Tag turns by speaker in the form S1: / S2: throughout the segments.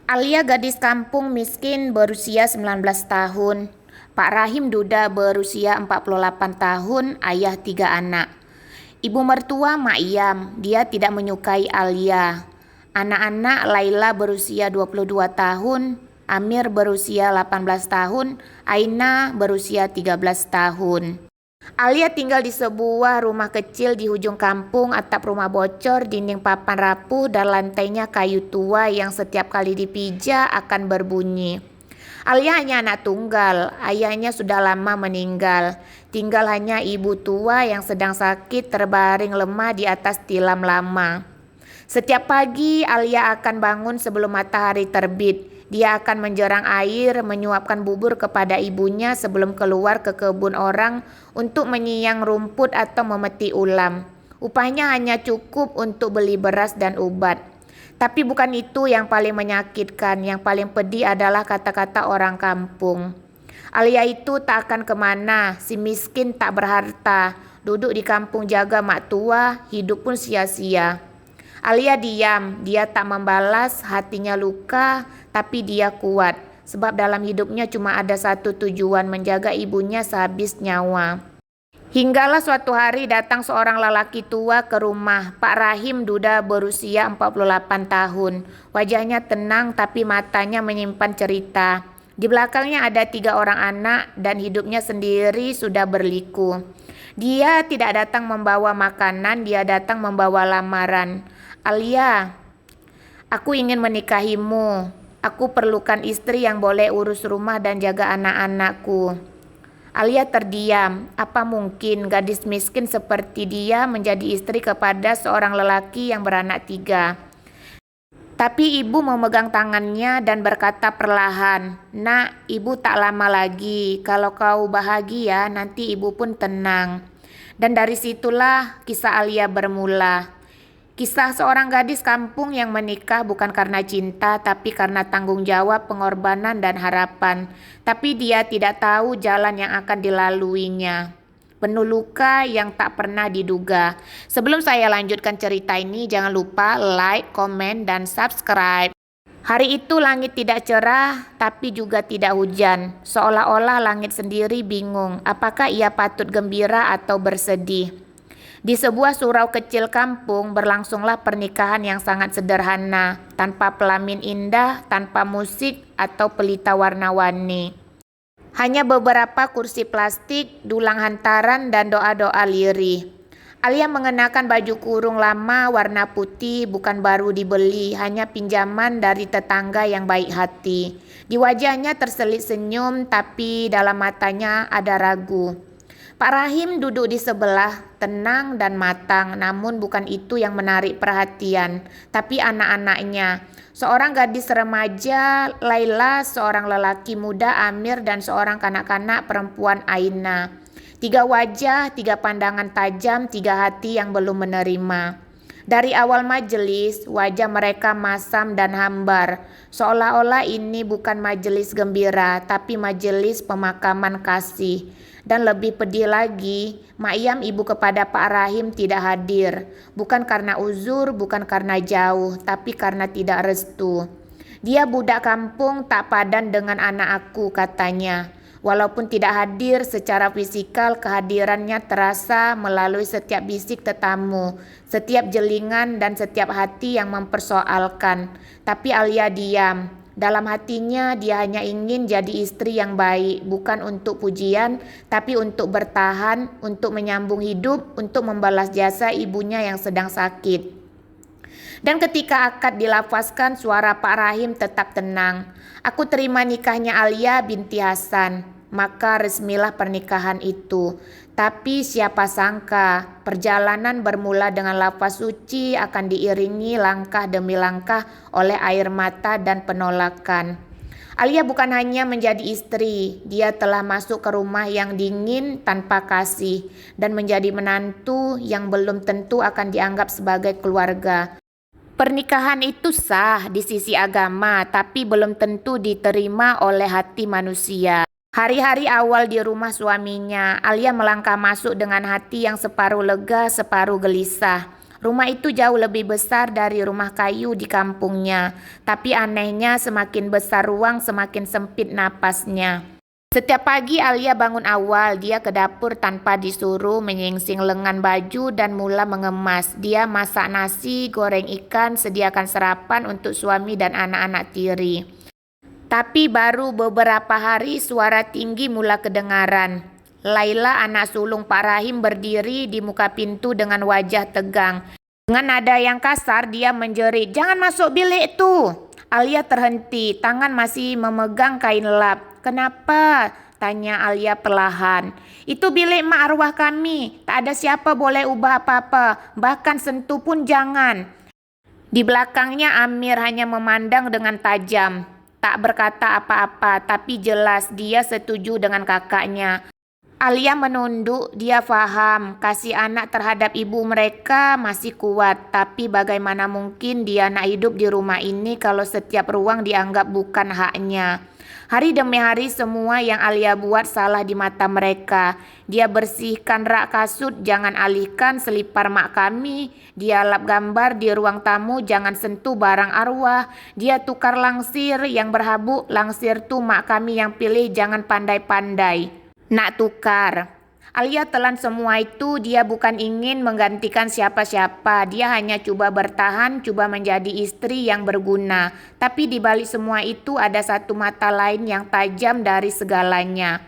S1: Alia gadis kampung miskin berusia 19 tahun. Pak Rahim duda berusia 48 tahun, ayah 3 anak. Ibu mertua Mak Iyam, dia tidak menyukai Alia. Anak-anak Laila berusia 22 tahun, Amir berusia 18 tahun, Aina berusia 13 tahun. Alia tinggal di sebuah rumah kecil di ujung kampung. Atap rumah bocor, dinding papan rapuh, dan lantainya kayu tua yang setiap kali dipijak akan berbunyi. Alia hanya anak tunggal, ayahnya sudah lama meninggal. Tinggal hanya ibu tua yang sedang sakit terbaring lemah di atas tilam lama. Setiap pagi Alia akan bangun sebelum matahari terbit. Dia akan menjerang air, menyuapkan bubur kepada ibunya sebelum keluar ke kebun orang untuk menyiang rumput atau memetik ulam. Upahnya hanya cukup untuk beli beras dan obat. Tapi bukan itu yang paling menyakitkan. Yang paling pedih adalah kata-kata orang kampung. Alia itu tak akan kemana, si miskin tak berharta. Duduk di kampung jaga mak tua, hidup pun sia-sia. Alia diam, dia tak membalas, hatinya luka, tapi dia kuat. Sebab dalam hidupnya cuma ada satu tujuan, menjaga ibunya sehabis nyawa. Hinggalah suatu hari datang seorang lelaki tua ke rumah. Pak Rahim duda berusia 48 tahun. Wajahnya tenang tapi matanya menyimpan cerita. Di belakangnya ada 3 orang anak dan hidupnya sendiri sudah berliku. Dia tidak datang membawa makanan, dia datang membawa lamaran. Alia, aku ingin menikahimu. Aku perlukan istri yang boleh urus rumah dan jaga anak-anakku. Alia terdiam. Apa mungkin gadis miskin seperti dia menjadi istri kepada seorang lelaki yang beranak 3? Tapi ibu memegang tangannya dan berkata perlahan, "Nak, ibu tak lama lagi. Kalau kau bahagia, nanti ibu pun tenang." Dan dari situlah kisah Alia bermula. Kisah seorang gadis kampung yang menikah bukan karena cinta, tapi karena tanggung jawab, pengorbanan, dan harapan. Tapi dia tidak tahu jalan yang akan dilaluinya. Penuh luka yang tak pernah diduga. Sebelum saya lanjutkan cerita ini, jangan lupa like, komen, dan subscribe. Hari itu langit tidak cerah, tapi juga tidak hujan. Seolah-olah langit sendiri bingung, apakah ia patut gembira atau bersedih. Di sebuah surau kecil kampung berlangsunglah pernikahan yang sangat sederhana, tanpa pelamin indah, tanpa musik atau pelita warna-warni. Hanya beberapa kursi plastik, dulang hantaran, dan doa-doa lirih. Alia mengenakan baju kurung lama warna putih, bukan baru dibeli, hanya pinjaman dari tetangga yang baik hati. Di wajahnya terselip senyum, tapi dalam matanya ada ragu. Pak Rahim duduk di sebelah, tenang dan matang, namun bukan itu yang menarik perhatian, tapi anak-anaknya. Seorang gadis remaja, Laila, seorang lelaki muda, Amir, dan seorang kanak-kanak perempuan, Aina. 3 wajah, 3 pandangan tajam, 3 hati yang belum menerima. Dari awal majelis, wajah mereka masam dan hambar, seolah-olah ini bukan majelis gembira, tapi majelis pemakaman kasih. Dan lebih pedih lagi, Mak Iyam ibu kepada Pak Rahim tidak hadir. Bukan karena uzur, bukan karena jauh, tapi karena tidak restu. Dia budak kampung tak padan dengan anak aku, katanya. Walaupun tidak hadir secara fisikal, kehadirannya terasa melalui setiap bisik tetamu, setiap jelingan dan setiap hati yang mempersoalkan. Tapi Alia diam. Dalam hatinya dia hanya ingin jadi istri yang baik, bukan untuk pujian, tapi untuk bertahan, untuk menyambung hidup, untuk membalas jasa ibunya yang sedang sakit. Dan ketika akad dilafazkan, suara Pak Rahim tetap tenang. Aku terima nikahnya Alia binti Hasan. Maka resmilah pernikahan itu. Tapi siapa sangka perjalanan bermula dengan lafaz suci akan diiringi langkah demi langkah oleh air mata dan penolakan. Alia bukan hanya menjadi istri, dia telah masuk ke rumah yang dingin tanpa kasih dan menjadi menantu yang belum tentu akan dianggap sebagai keluarga. Pernikahan itu sah di sisi agama, tapi belum tentu diterima oleh hati manusia. Hari-hari awal di rumah suaminya, Alia melangkah masuk dengan hati yang separuh lega, separuh gelisah. Rumah itu jauh lebih besar dari rumah kayu di kampungnya. Tapi anehnya semakin besar ruang semakin sempit napasnya. Setiap pagi Alia bangun awal, dia ke dapur tanpa disuruh, menyingsing lengan baju dan mula mengemas. Dia masak nasi, goreng ikan, sediakan sarapan untuk suami dan anak-anak tiri. Tapi baru beberapa hari suara tinggi mula kedengaran. Laila, anak sulung Pak Rahim, berdiri di muka pintu dengan wajah tegang. Dengan nada yang kasar dia menjerit, "Jangan masuk bilik itu!" Alia terhenti, tangan masih memegang kain lap. "Kenapa?" tanya Alia perlahan. "Itu bilik mak arwah kami. Tak ada siapa boleh ubah apa-apa, bahkan sentuh pun jangan." Di belakangnya Amir hanya memandang dengan tajam. Tak berkata apa-apa, tapi jelas dia setuju dengan kakaknya. Alia menunduk, dia faham kasih anak terhadap ibu mereka masih kuat. Tapi bagaimana mungkin dia nak hidup di rumah ini kalau setiap ruang dianggap bukan haknya. Hari demi hari semua yang Alia buat salah di mata mereka. Dia bersihkan rak kasut, jangan alihkan selipar mak kami. Dia lap gambar di ruang tamu, jangan sentuh barang arwah. Dia tukar langsir yang berhabuk, langsir tu mak kami yang pilih, jangan pandai-pandai nak tukar. Alia telan semua itu. Dia bukan ingin menggantikan siapa-siapa. Dia hanya coba bertahan, coba menjadi istri yang berguna. Tapi di balik semua itu ada satu mata lain yang tajam dari segalanya.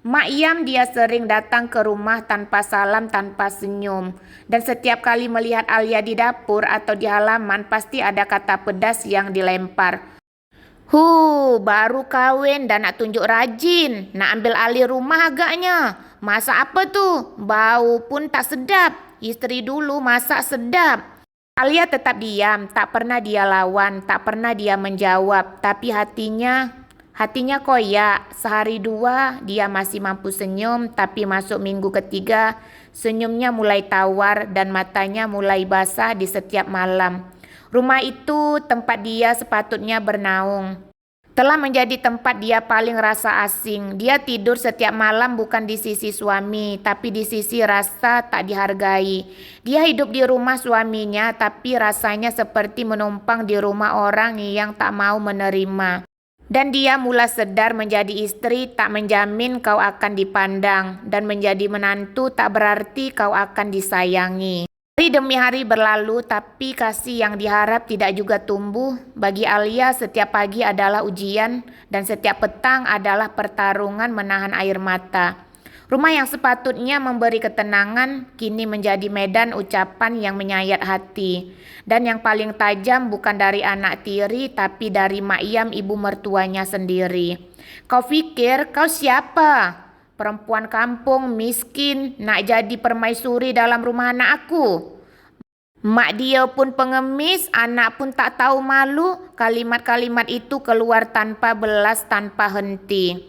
S1: Mak Yam, dia sering datang ke rumah tanpa salam, tanpa senyum. Dan setiap kali melihat Alia di dapur atau di halaman pasti ada kata pedas yang dilempar. Baru kawin dan nak tunjuk rajin, nak ambil alih rumah agaknya. Masak apa tuh? Bau pun tak sedap. Istri dulu masak sedap. Alia tetap diam, tak pernah dia lawan, tak pernah dia menjawab. Tapi hatinya koyak. Sehari dua dia masih mampu senyum, tapi masuk minggu ketiga senyumnya mulai tawar dan matanya mulai basah di setiap malam. Rumah itu tempat dia sepatutnya bernaung. Telah menjadi tempat dia paling rasa asing. Dia tidur setiap malam bukan di sisi suami, tapi di sisi rasa tak dihargai. Dia hidup di rumah suaminya, tapi rasanya seperti menumpang di rumah orang yang tak mau menerima. Dan dia mula sedar menjadi istri tak menjamin kau akan dipandang, dan menjadi menantu tak berarti kau akan disayangi. Hari demi hari berlalu, tapi kasih yang diharap tidak juga tumbuh. Bagi Alia, setiap pagi adalah ujian dan setiap petang adalah pertarungan menahan air mata. Rumah yang sepatutnya memberi ketenangan kini menjadi medan ucapan yang menyayat hati. Dan yang paling tajam bukan dari anak tiri, tapi dari Mak Yam, ibu mertuanya sendiri. "Kau pikir kau siapa? Perempuan kampung miskin nak jadi permaisuri dalam rumah anak aku. Mak dia pun pengemis, anak pun tak tahu malu." Kalimat-kalimat itu keluar tanpa belas, tanpa henti.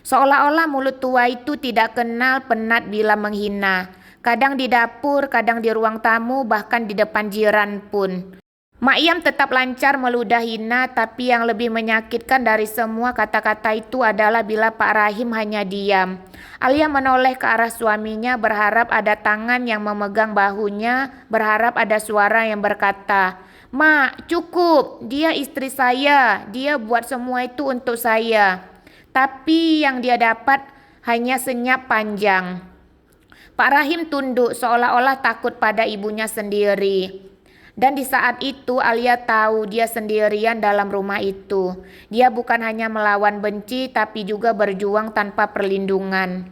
S1: Seolah-olah mulut tua itu tidak kenal penat bila menghina. Kadang di dapur, kadang di ruang tamu, bahkan di depan jiran pun. Mak Yam tetap lancar meludah hina, tapi yang lebih menyakitkan dari semua kata-kata itu adalah bila Pak Rahim hanya diam. Alia menoleh ke arah suaminya, berharap ada tangan yang memegang bahunya, berharap ada suara yang berkata, "Mak, cukup, dia istri saya, dia buat semua itu untuk saya." Tapi yang dia dapat hanya senyap panjang. Pak Rahim tunduk seolah-olah takut pada ibunya sendiri. Dan di saat itu Alia tahu dia sendirian dalam rumah itu. Dia bukan hanya melawan benci tapi juga berjuang tanpa perlindungan.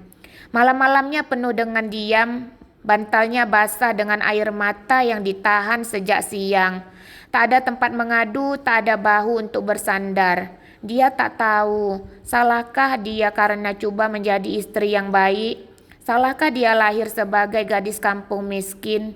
S1: Malam-malamnya penuh dengan diam, bantalnya basah dengan air mata yang ditahan sejak siang. Tak ada tempat mengadu, tak ada bahu untuk bersandar. Dia tak tahu, salahkah dia karena coba menjadi istri yang baik? Salahkah dia lahir sebagai gadis kampung miskin?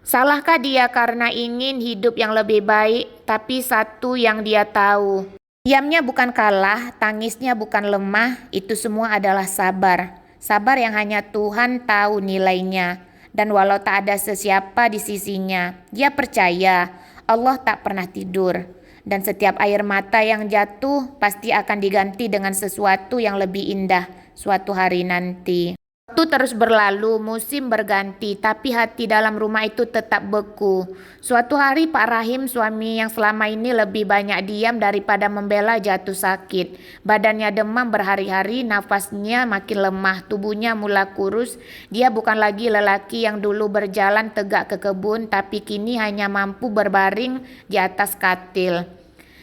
S1: Salahkah dia karena ingin hidup yang lebih baik? Tapi satu yang dia tahu, diamnya bukan kalah, tangisnya bukan lemah, itu semua adalah sabar. Sabar yang hanya Tuhan tahu nilainya. Dan walau tak ada sesiapa di sisinya, dia percaya Allah tak pernah tidur. Dan setiap air mata yang jatuh pasti akan diganti dengan sesuatu yang lebih indah suatu hari nanti. Waktu terus berlalu, musim berganti, tapi hati dalam rumah itu tetap beku. Suatu hari Pak Rahim, suami yang selama ini lebih banyak diam daripada membela, jatuh sakit. Badannya demam berhari-hari, nafasnya makin lemah, tubuhnya mula kurus. Dia bukan lagi lelaki yang dulu berjalan tegak ke kebun, tapi kini hanya mampu berbaring di atas katil.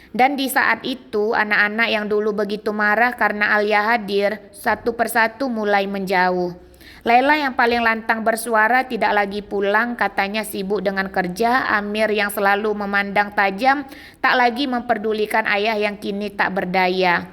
S1: Dan di saat itu, anak-anak yang dulu begitu marah karena Alia hadir, satu persatu mulai menjauh. Laila yang paling lantang bersuara tidak lagi pulang, katanya sibuk dengan kerja. Amir yang selalu memandang tajam, tak lagi memperdulikan ayah yang kini tak berdaya.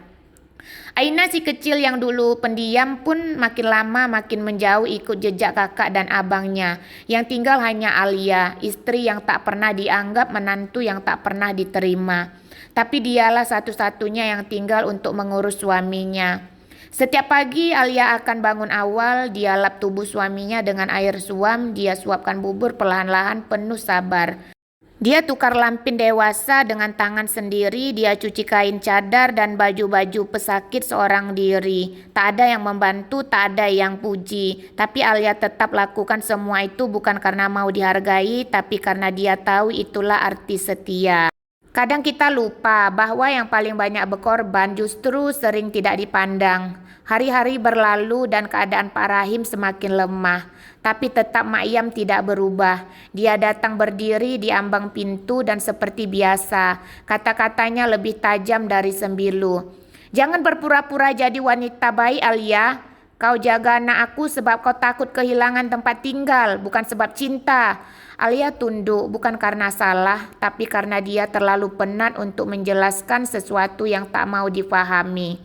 S1: Aina si kecil yang dulu pendiam pun makin lama makin menjauh ikut jejak kakak dan abangnya. Yang tinggal hanya Alia, istri yang tak pernah dianggap, menantu yang tak pernah diterima. Tapi dialah satu-satunya yang tinggal untuk mengurus suaminya. Setiap pagi Alia akan bangun awal, dia lap tubuh suaminya dengan air suam, dia suapkan bubur perlahan-lahan penuh sabar. Dia tukar lampin dewasa dengan tangan sendiri, dia cuci kain cadar dan baju-baju pesakit seorang diri. Tak ada yang membantu, tak ada yang puji. Tapi Alia tetap lakukan semua itu bukan karena mau dihargai, tapi karena dia tahu itulah arti setia. Kadang kita lupa bahwa yang paling banyak berkorban justru sering tidak dipandang. Hari-hari berlalu dan keadaan Pak Rahim semakin lemah. Tapi tetap Mak Iyam tidak berubah. Dia datang berdiri di ambang pintu dan seperti biasa, kata-katanya lebih tajam dari sembilu. "Jangan berpura-pura jadi wanita baik, Alia. Kau jaga anak aku sebab kau takut kehilangan tempat tinggal, bukan sebab cinta." Alia tunduk bukan karena salah, tapi karena dia terlalu penat untuk menjelaskan sesuatu yang tak mau difahami.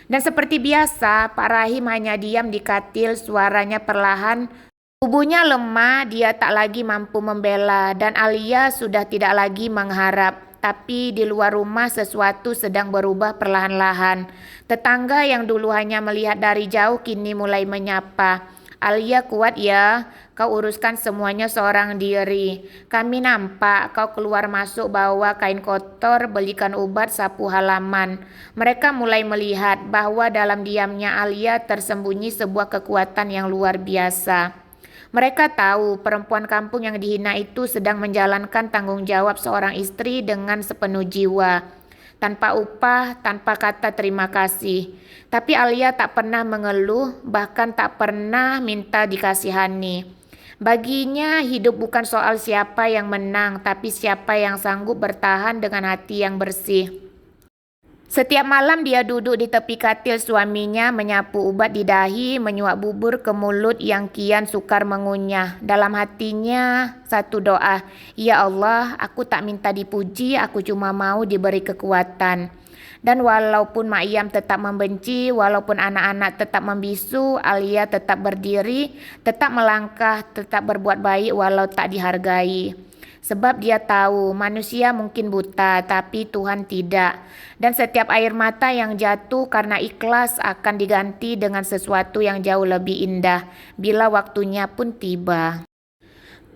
S1: Dan seperti biasa, Pak Rahim hanya diam di katil, suaranya perlahan. Tubuhnya lemah, dia tak lagi mampu membela, dan Alia sudah tidak lagi mengharap. Tapi di luar rumah sesuatu sedang berubah perlahan-lahan. Tetangga yang dulu hanya melihat dari jauh kini mulai menyapa. "Alia, kuat ya, kau uruskan semuanya seorang diri. Kami nampak kau keluar masuk bawa kain kotor, belikan obat, sapu halaman." Mereka mulai melihat bahwa dalam diamnya Alia tersembunyi sebuah kekuatan yang luar biasa. Mereka tahu perempuan kampung yang dihina itu sedang menjalankan tanggung jawab seorang istri dengan sepenuh jiwa, tanpa upah, tanpa kata terima kasih. Tapi Alia tak pernah mengeluh, bahkan tak pernah minta dikasihani. Baginya hidup bukan soal siapa yang menang, tapi siapa yang sanggup bertahan dengan hati yang bersih. Setiap malam dia duduk di tepi katil suaminya, menyapu ubat di dahi, menyuap bubur ke mulut yang kian sukar mengunyah. Dalam hatinya satu doa, "Ya Allah, aku tak minta dipuji, aku cuma mau diberi kekuatan." Dan walaupun Mak Iyam tetap membenci, walaupun anak-anak tetap membisu, Alia tetap berdiri, tetap melangkah, tetap berbuat baik walau tak dihargai. Sebab dia tahu manusia mungkin buta, tapi Tuhan tidak. Dan setiap air mata yang jatuh karena ikhlas akan diganti dengan sesuatu yang jauh lebih indah bila waktunya pun tiba.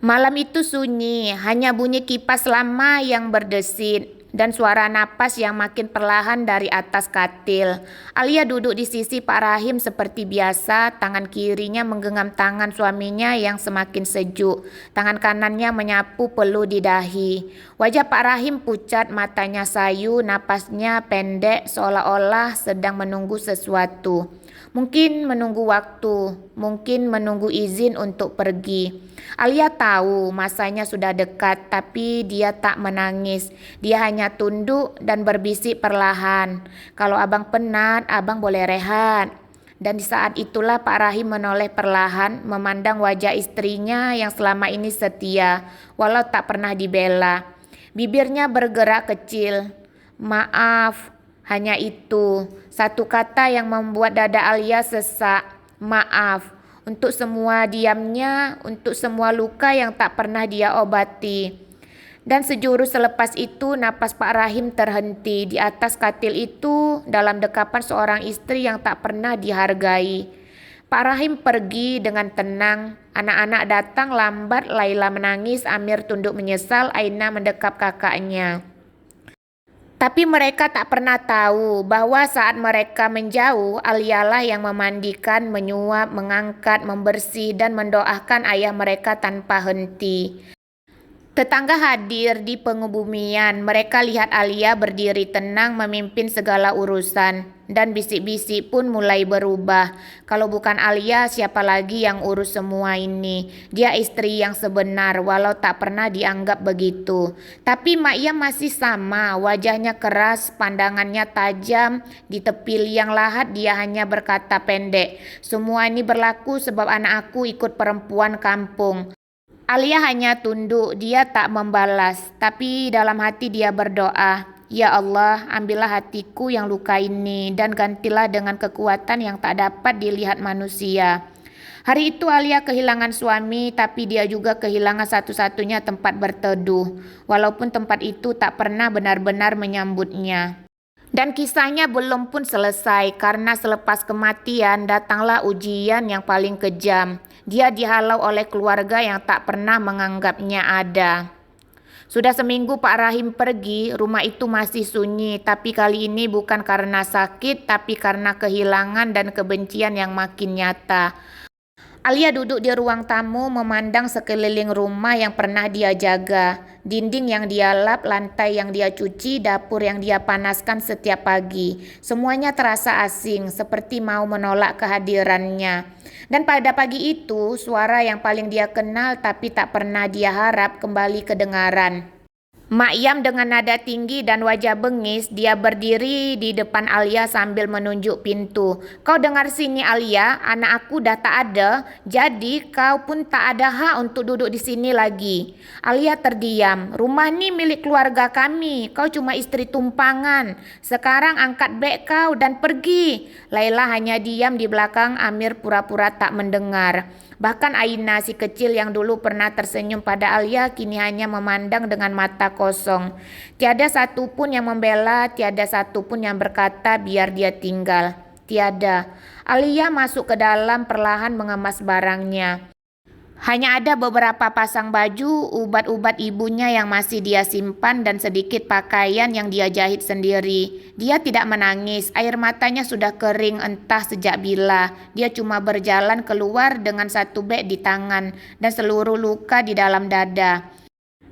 S1: Malam itu sunyi, hanya bunyi kipas lama yang berdesit dan suara napas yang makin perlahan dari atas katil. Alia duduk di sisi Pak Rahim seperti biasa, tangan kirinya menggenggam tangan suaminya yang semakin sejuk. Tangan kanannya menyapu peluh di dahi. Wajah Pak Rahim pucat, matanya sayu, napasnya pendek seolah-olah sedang menunggu sesuatu. Mungkin menunggu waktu, mungkin menunggu izin untuk pergi. Alia tahu masanya sudah dekat, tapi dia tak menangis. Dia hanya tunduk dan berbisik perlahan, "Kalau abang penat, abang boleh rehat." Dan di saat itulah Pak Rahim menoleh perlahan, memandang wajah istrinya yang selama ini setia, walau tak pernah dibela. Bibirnya bergerak kecil. "Maaf." Hanya itu, satu kata yang membuat dada Alia sesak. Maaf, untuk semua diamnya, untuk semua luka yang tak pernah dia obati. Dan sejurus selepas itu, napas Pak Rahim terhenti di atas katil itu dalam dekapan seorang istri yang tak pernah dihargai. Pak Rahim pergi dengan tenang. Anak-anak datang lambat, Laila menangis, Amir tunduk menyesal, Aina mendekap kakaknya. Tapi mereka tak pernah tahu bahwa saat mereka menjauh, Alialah yang memandikan, menyuap, mengangkat, membersih, dan mendoakan ayah mereka tanpa henti. Tetangga hadir di pengebumian. Mereka lihat Alia berdiri tenang memimpin segala urusan. Dan bisik-bisik pun mulai berubah. Kalau bukan Alia, siapa lagi yang urus semua ini? Dia istri yang sebenar, walau tak pernah dianggap begitu. Tapi Mak Yam masih sama, wajahnya keras, pandangannya tajam. Di tepi liang lahat dia hanya berkata pendek, "Semua ini berlaku sebab anak aku ikut perempuan kampung." Alia hanya tunduk, dia tak membalas, tapi dalam hati dia berdoa, "Ya Allah, ambillah hatiku yang luka ini dan gantilah dengan kekuatan yang tak dapat dilihat manusia." Hari itu Alia kehilangan suami, tapi dia juga kehilangan satu-satunya tempat berteduh, walaupun tempat itu tak pernah benar-benar menyambutnya. Dan kisahnya belum pun selesai karena selepas kematian datanglah ujian yang paling kejam. Dia dihalau oleh keluarga yang tak pernah menganggapnya ada. Sudah seminggu Pak Rahim pergi, rumah itu masih sunyi, tapi kali ini bukan karena sakit, tapi karena kehilangan dan kebencian yang makin nyata. Alia duduk di ruang tamu memandang sekeliling rumah yang pernah dia jaga. Dinding yang dia lap, lantai yang dia cuci, dapur yang dia panaskan setiap pagi. Semuanya terasa asing, seperti mau menolak kehadirannya. Dan pada pagi itu, suara yang paling dia kenal tapi tak pernah dia harap kembali kedengaran. Mak Yam dengan nada tinggi dan wajah bengis, dia berdiri di depan Alia sambil menunjuk pintu. "Kau dengar sini Alia, anak aku dah tak ada, jadi kau pun tak ada hak untuk duduk di sini lagi." Alia terdiam. "Rumah ni milik keluarga kami, kau cuma istri tumpangan. Sekarang angkat beg kau dan pergi." Laila hanya diam di belakang Amir pura-pura tak mendengar. Bahkan Aina si kecil yang dulu pernah tersenyum pada Alia kini hanya memandang dengan mata kosong. Tiada satu pun yang membela, tiada satu pun yang berkata biar dia tinggal. Tiada. Alia masuk ke dalam perlahan mengemas barangnya. Hanya ada beberapa pasang baju, ubat-ubat ibunya yang masih dia simpan dan sedikit pakaian yang dia jahit sendiri. Dia tidak menangis, air matanya sudah kering entah sejak bila. Dia cuma berjalan keluar dengan satu beg di tangan dan seluruh luka di dalam dada.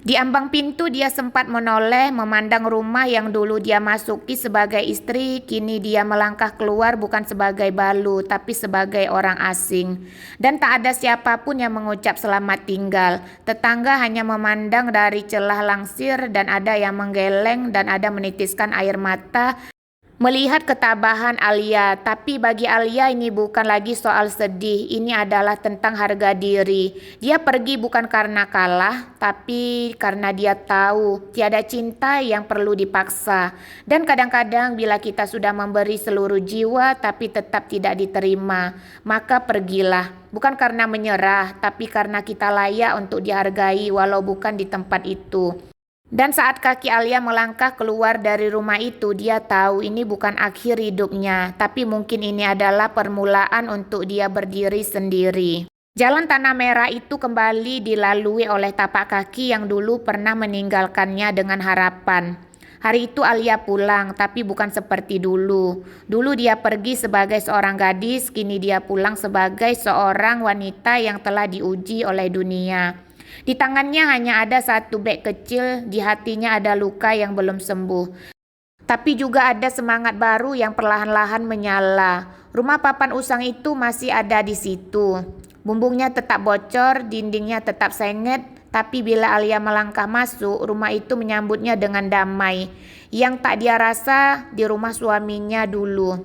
S1: Di ambang pintu dia sempat menoleh memandang rumah yang dulu dia masuki sebagai istri, kini dia melangkah keluar bukan sebagai balu tapi sebagai orang asing. Dan tak ada siapapun yang mengucap selamat tinggal. Tetangga hanya memandang dari celah langsir dan ada yang menggeleng dan ada menitiskan air mata melihat ketabahan Alia. Tapi bagi Alia ini bukan lagi soal sedih, ini adalah tentang harga diri. Dia pergi bukan karena kalah, tapi karena dia tahu tiada cinta yang perlu dipaksa. Dan kadang-kadang bila kita sudah memberi seluruh jiwa tapi tetap tidak diterima, maka pergilah. Bukan karena menyerah, tapi karena kita layak untuk dihargai walau bukan di tempat itu. Dan saat kaki Alia melangkah keluar dari rumah itu, dia tahu ini bukan akhir hidupnya, tapi mungkin ini adalah permulaan untuk dia berdiri sendiri. Jalan tanah merah itu kembali dilalui oleh tapak kaki yang dulu pernah meninggalkannya dengan harapan. Hari itu Alia pulang, tapi bukan seperti dulu. Dulu dia pergi sebagai seorang gadis, kini dia pulang sebagai seorang wanita yang telah diuji oleh dunia. Di tangannya hanya ada satu beg kecil, di hatinya ada luka yang belum sembuh. Tapi juga ada semangat baru yang perlahan-lahan menyala. Rumah papan usang itu masih ada di situ. Bumbungnya tetap bocor, dindingnya tetap sengit, tapi bila Alia melangkah masuk, rumah itu menyambutnya dengan damai. Yang tak dia rasa di rumah suaminya dulu.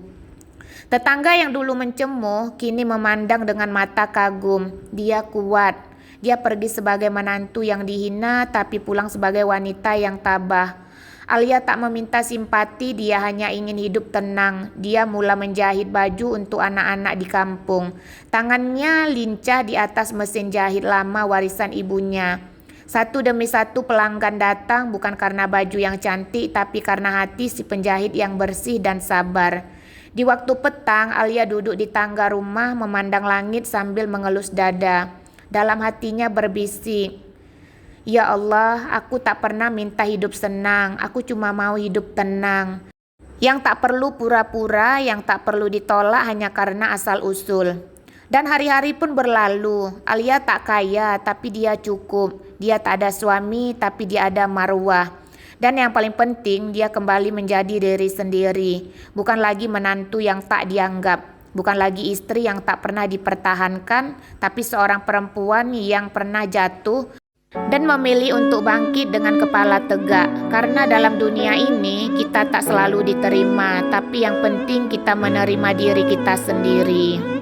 S1: Tetangga yang dulu mencemuh, kini memandang dengan mata kagum. Dia kuat. Dia pergi sebagai menantu yang dihina tapi pulang sebagai wanita yang tabah. Alia tak meminta simpati, dia hanya ingin hidup tenang. Dia mula menjahit baju untuk anak-anak di kampung. Tangannya lincah di atas mesin jahit lama warisan ibunya. Satu demi satu pelanggan datang bukan karena baju yang cantik tapi karena hati si penjahit yang bersih dan sabar. Di waktu petang, Alia duduk di tangga rumah memandang langit sambil mengelus dada. Dalam hatinya berbisik, Ya Allah, aku tak pernah minta hidup senang, aku cuma mau hidup tenang. Yang tak perlu pura-pura, yang tak perlu ditolak hanya karena asal-usul. Dan hari-hari pun berlalu. Alia tak kaya, tapi dia cukup. Dia tak ada suami, tapi dia ada marwah. Dan yang paling penting, dia kembali menjadi diri sendiri. Bukan lagi menantu yang tak dianggap. Bukan lagi istri yang tak pernah dipertahankan, tapi seorang perempuan yang pernah jatuh dan memilih untuk bangkit dengan kepala tegak. Karena dalam dunia ini kita tak selalu diterima, tapi yang penting kita menerima diri kita sendiri.